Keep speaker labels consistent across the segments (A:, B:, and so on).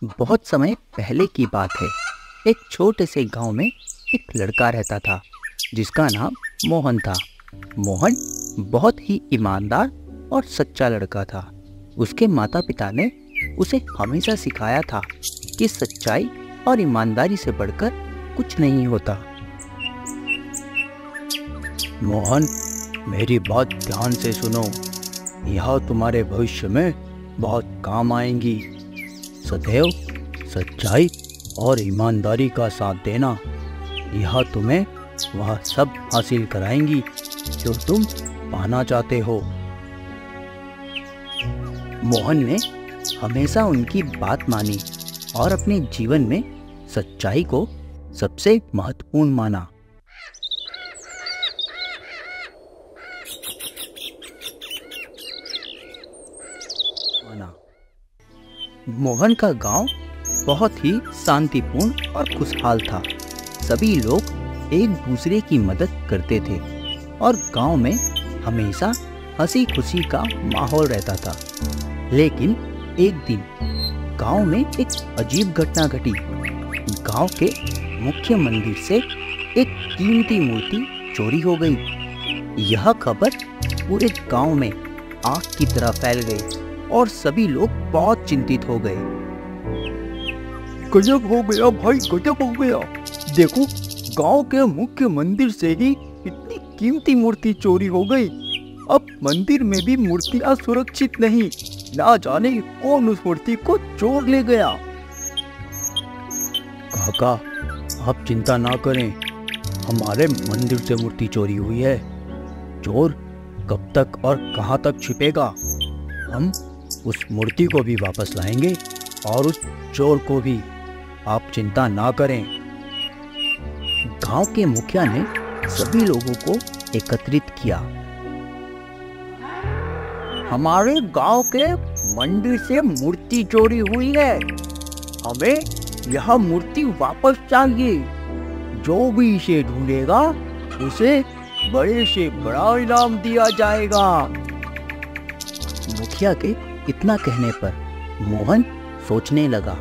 A: बहुत समय पहले की बात है। एक छोटे से गांव में एक लड़का रहता था जिसका नाम मोहन था। मोहन बहुत ही ईमानदार और सच्चा लड़का था। उसके माता पिता ने उसे हमेशा सिखाया था कि सच्चाई और ईमानदारी से बढ़कर कुछ नहीं होता। मोहन, मेरी बात ध्यान से सुनो। यह तुम्हारे भविष्य में बहुत काम आएंगी। सदैव सच्चाई और ईमानदारी का साथ देना, यह तुम्हें वह सब हासिल कराएंगी जो तुम पाना चाहते हो। मोहन ने हमेशा उनकी बात मानी और अपने जीवन में सच्चाई को सबसे महत्वपूर्ण माना। मोहन का गांव बहुत ही शांतिपूर्ण और खुशहाल था। सभी लोग एक दूसरे की मदद करते थे और गांव में हमेशा हंसी खुशी का माहौल रहता था। लेकिन एक दिन गांव में एक अजीब घटना घटी। गांव के मुख्य मंदिर से एक कीमती मूर्ति चोरी हो गई। यह खबर पूरे गांव में आग की तरह फैल गई और सभी लोग बहुत चिंतित हो गए।
B: गजब हो गया भाई, गजब हो गया। देखो, गांव के मुख्य मंदिर से ही इतनी कीमती मूर्ति चोरी हो गई। अब मंदिर में भी मूर्तियां सुरक्षित नहीं। ना जाने कौन उस मूर्ति को चोर ले गया।
A: काका, आप चिंता ना करें। हमारे मंदिर से मूर्ति चोरी हुई है। चोर कब तक और कहां तक छिपेगा? हम उस मूर्ति को भी वापस लाएंगे और उस चोर को भी। आप चिंता ना करें। गांव के मुखिया ने सभी लोगों को एकत्रित किया।
B: हमारे गांव के मंदिर से मूर्ति चोरी हुई है। हमें यह मूर्ति वापस चाहिए। जो भी इसे ढूंढेगा उसे बड़े से बड़ा इनाम दिया जाएगा।
A: मुखिया के इतना कहने पर मोहन सोचने लगा।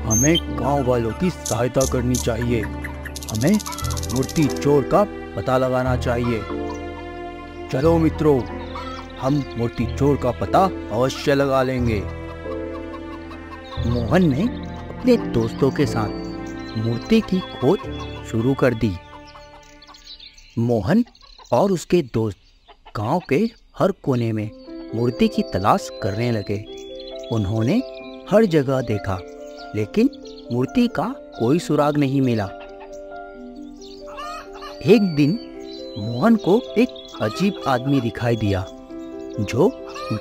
B: हमें गांव वालों की सहायता करनी चाहिए। हमें मूर्ति चोर का पता लगाना चाहिए। चलो मित्रों, हम मूर्ति चोर का पता अवश्य लगा लेंगे।
A: मोहन ने अपने दोस्तों के साथ मूर्ति की खोज शुरू कर दी। मोहन और उसके दोस्त गांव के हर कोने में मूर्ति की तलाश करने लगे। उन्होंने हर जगह देखा, लेकिन मूर्ति का कोई सुराग नहीं मिला। एक दिन मोहन को एक अजीब आदमी दिखाई दिया जो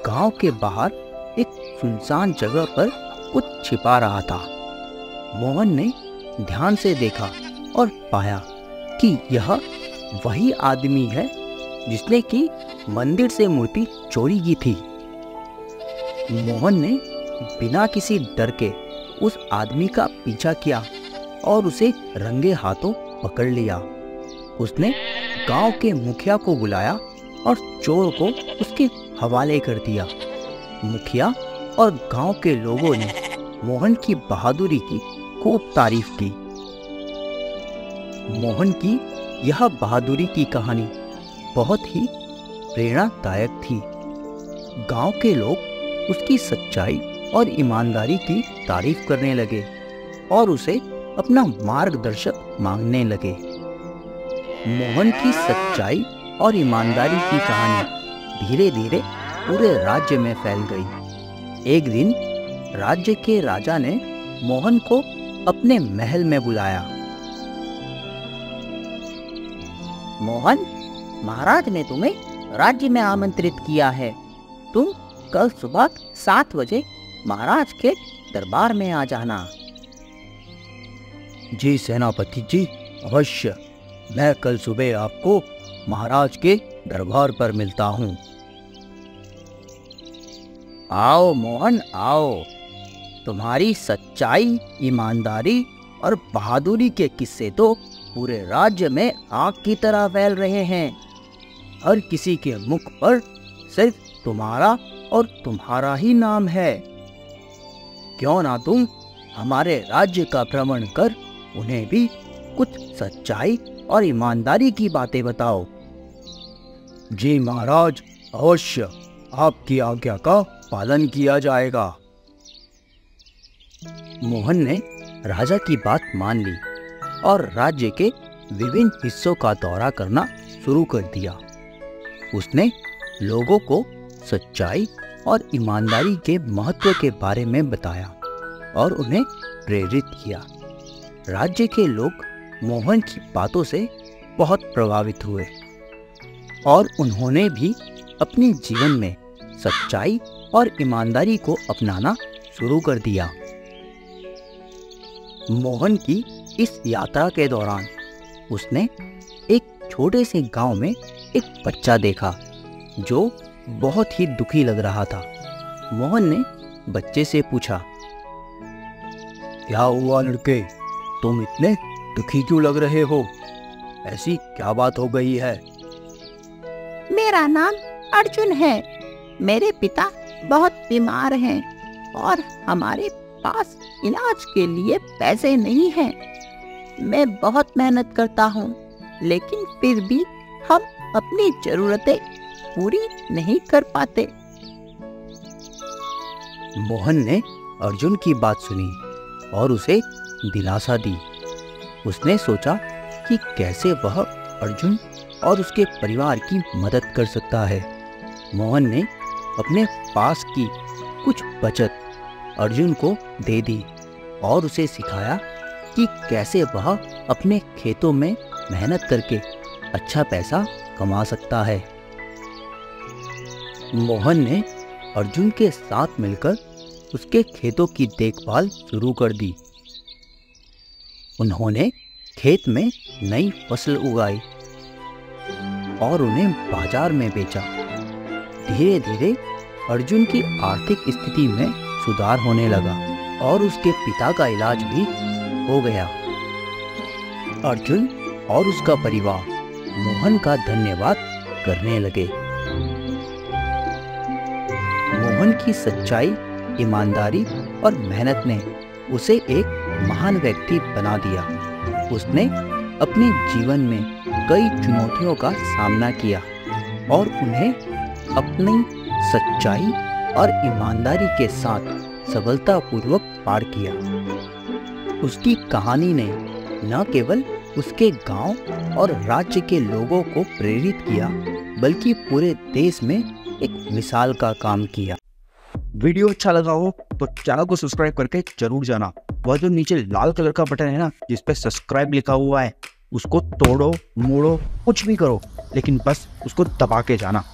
A: गांव के बाहर एक सुनसान जगह पर कुछ छिपा रहा था। मोहन ने ध्यान से देखा और पाया कि यह वही आदमी है जिसने कि मंदिर से मूर्ति चोरी की थी। मोहन ने बिना किसी डर के उस आदमी का पीछा किया और उसे रंगे हाथों पकड़ लिया। उसने गांव के मुखिया को बुलाया और चोर को उसके हवाले कर दिया। मुखिया और गांव के लोगों ने मोहन की बहादुरी की खूब तारीफ की। मोहन की यह बहादुरी की कहानी बहुत ही प्रेरणादायक थी। गांव के लोग उसकी सच्चाई और ईमानदारी की तारीफ करने लगे और उसे अपना मार्गदर्शक मांगने लगे। मोहन की सच्चाई और ईमानदारी की कहानी धीरे धीरे पूरे राज्य में फैल गई। एक दिन राज्य के राजा ने मोहन को अपने महल में बुलाया।
C: मोहन, महाराज ने तुम्हें राज्य में आमंत्रित किया है। तुम कल सुबह 7 बजे महाराज के दरबार में आ जाना।
B: जी सेनापति जी, अवश्य। मैं कल सुबह आपको महाराज के दरबार पर मिलता हूँ।
C: आओ मोहन, आओ। तुम्हारी सच्चाई, ईमानदारी और बहादुरी के किस्से तो पूरे राज्य में आग की तरह फैल रहे हैं। हर किसी के मुख पर सिर्फ तुम्हारा और तुम्हारा ही नाम है। क्यों ना तुम हमारे राज्य का भ्रमण कर उन्हें भी कुछ सच्चाई और ईमानदारी की बातें बताओ।
B: जी महाराज, अवश्य आपकी आज्ञा का पालन किया जाएगा।
C: मोहन ने राजा की बात मान ली और राज्य के विभिन्न हिस्सों का दौरा करना शुरू कर दिया। उसने लोगों को सच्चाई और ईमानदारी के महत्व के बारे में बताया और उन्हें प्रेरित किया। राज्य के लोग मोहन की बातों से बहुत प्रभावित हुए और उन्होंने भी अपने जीवन में सच्चाई और ईमानदारी को अपनाना शुरू कर दिया। मोहन की इस यात्रा के दौरान उसने एक छोटे से गांव में एक बच्चा देखा जो बहुत ही दुखी लग रहा था। मोहन ने बच्चे से पूछा,
B: क्या हुआ लड़के, तुम इतने दुखी क्यों लग रहे हो? ऐसी क्या बात हो गई है?
D: मेरा नाम अर्जुन है। मेरे पिता बहुत बीमार हैं और हमारे पास इलाज के लिए पैसे नहीं हैं। मैं बहुत मेहनत करता हूँ, लेकिन फिर भी हम अपनी जरूरतें पूरी नहीं कर पाते।
C: मोहन ने अर्जुन की बात सुनी और उसे दिलासा दी। उसने सोचा कि कैसे वह अर्जुन और उसके परिवार की मदद कर सकता है। मोहन ने अपने पास की कुछ बचत अर्जुन को दे दी और उसे सिखाया कि कैसे वह अपने खेतों में मेहनत करके अच्छा पैसा कमा सकता है। मोहन ने अर्जुन के साथ मिलकर उसके खेतों की देखभाल शुरू कर दी। उन्होंने खेत में नई फसल उगाई और उन्हें बाजार में बेचा। धीरे धीरे अर्जुन की आर्थिक स्थिति में सुधार होने लगा और उसके पिता का इलाज भी हो गया। अर्जुन और उसका परिवार मोहन का धन्यवाद करने लगे। मोहन की सच्चाई, ईमानदारी और मेहनत ने उसे एक महान व्यक्ति बना दिया। उसने अपने जीवन में कई चुनौतियों का सामना किया और उन्हें अपनी सच्चाई और ईमानदारी के साथ सफलतापूर्वक पार किया। उसकी कहानी ने न केवल उसके गांव और राज्य के लोगों को प्रेरित किया, बल्कि पूरे देश में एक मिसाल का काम किया।
A: वीडियो अच्छा लगा हो तो चैनल को सब्सक्राइब करके जरूर जाना। वह जो नीचे लाल कलर का बटन है ना, जिस पे सब्सक्राइब लिखा हुआ है, उसको तोड़ो मोड़ो कुछ भी करो, लेकिन बस उसको दबा के जाना।